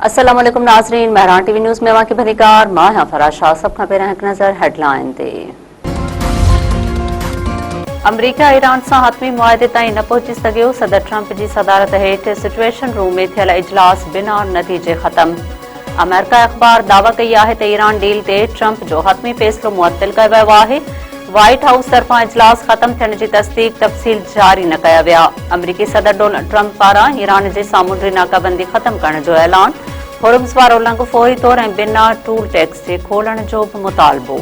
अस्सलाम वालेकुम नाज़रीन, महरान टीवी न्यूज़ में वाक़ई भदीकार मां हां फराज शाह। सब खां पहिरियों हिकु नज़र हेडलाइन ते। अमरीका ईरान सां हतमी मुआहदे ताईं न पहुची सघियो। सदर ट्रंप जी सदारत हेठि सिचुएशन रूम में थियल इजलास बिना नतीजे ख़त्म। अमेरिका अख़बार दावा कई आहे त ईरान डील ते ट्रंप जो हतमी फ़ैसिलो मुअत्तल कयो वियो आहे। व्हाइट हाउस तरफ़ां इजलास ख़त्म थियण जी तस्दीक़ तफ़सील जारी न कया विया। अमरीकी सदर डोनाल्ड ट्रंप पारां ईरान जे सामूंडी नाकाबंदी ख़त्म करण जो ऐलान। हुर्मुज़ वारो लंघ फौरी तौर ऐं बिना टूल टैक्स जे खोलण जो बि मुतालबो।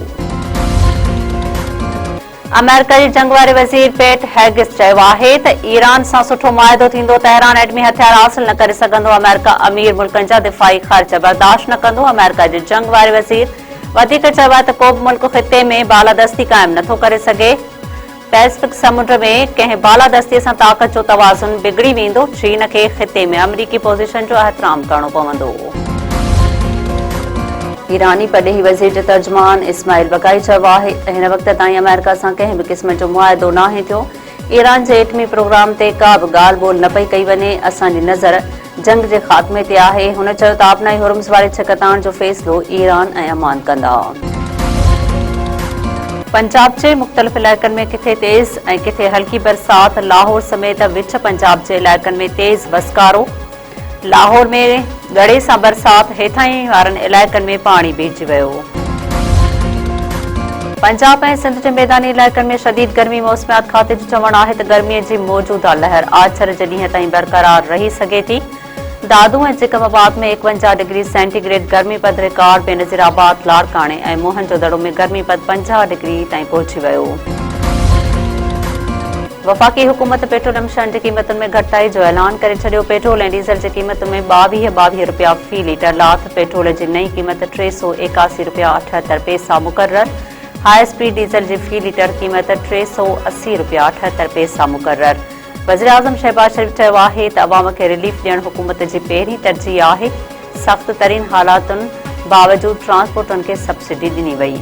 अमेरिका जे जंग वारे वज़ीर पेट हेगिस चयो आहे त ईरान सां सुठो मुआहिदो थींदो। तेहरान एटमी हथियार हासिल न करे सघंदो। अमेरिका अमीर मुल्कनि जा दिफ़ाई ख़र्च बर्दाश्त न कंदो। अमेरिका जे जंग वारे वज़ीर वधीक चयो आहे त को बि मुल्क ख़िते में बालादस्ती क़ाइमु नथो करे सघे। पैसिफिक समुंड में कंहिं बालादस्तीअ सां ताक़त जो तवाज़ुन बिगड़ी वेंदो। चीन खे ख़िते में अमरीकी पोज़ीशन जो एहतराम करणो पवंदो। ईरानी पॾेही वज़ीर जो तर्जुमान इस्माइल बक़ाई चयो आहे त हिन वक़्त ताईं अमेरिका सां कंहिं बि क़िस्म जो मुआहिदो नाहे थियो। ईरान जे एटमी प्रोग्राम ते का बि ॻाल्हि ॿोल न पई कई वञे। असांजी नज़र जंग जे ख़ात्मे ते आहे। हुन चयो त आपनाई हुर्मुज़ वारी छिक ताण जो फ़ैसिलो ईरान ऐं अमान कंदा। पंजाब जे मुख़्तलिफ़ इलाइक़नि में किथे तेज़ ऐं किथे हल्की बरसात। लाहौर समेत विच पंजाब जे इलाइक़नि में तेज़ वसकारो। लाहौर में गड़े सां बरसात। हेठाहीं वारनि इलाइक़नि में पाणी भीजी वियो। पंजाब ऐं सिंध जे मैदानी इलाइक़नि में शदीद गर्मी। मौसमियात खाते जो चवणु आहे त गर्मीअ जी मौजूदा लहर आछर जे ॾींहं ताईं बरक़रार रही सघे थी। दादू ऐं चिकमाबाद में 51 डिग्री सेंटीग्रेड गर्मीपद रिकॉर्ड। बेनज़ीराबाद, लाड़काणे ऐं मोहनजोदड़ो में गर्मीपद 50 डिग्री ताईं पहुची वियो। वफ़ाक़ी हुकूमत पेट्रोलियम शयुनि जी क़ीमतुनि में घटिताई जो ऐलान करे छॾियो। पेट्रोल ऐं डीज़ल जी क़ीमतुनि में 22 रुपया फ़ी लीटर लाथ। पेट्रोल जी नई क़ीमत 381 रुपया 78 पैसा मुक़रर। हाई स्पीड डीज़ल जी फ़ी लीटर क़ीमत 380 रुपया 78 पैसा मुक़रर। वज़ीर आज़म शहबाज शरीफ़ चयो आहे त अवाम खे रिलीफ ॾियणु हुकूमत जी पहिरीं तरजीह आहे। सख़्त तरीन हालातुनि बावजूदु ट्रांसपोर्टनि खे सब्सिडी ॾिनी वई।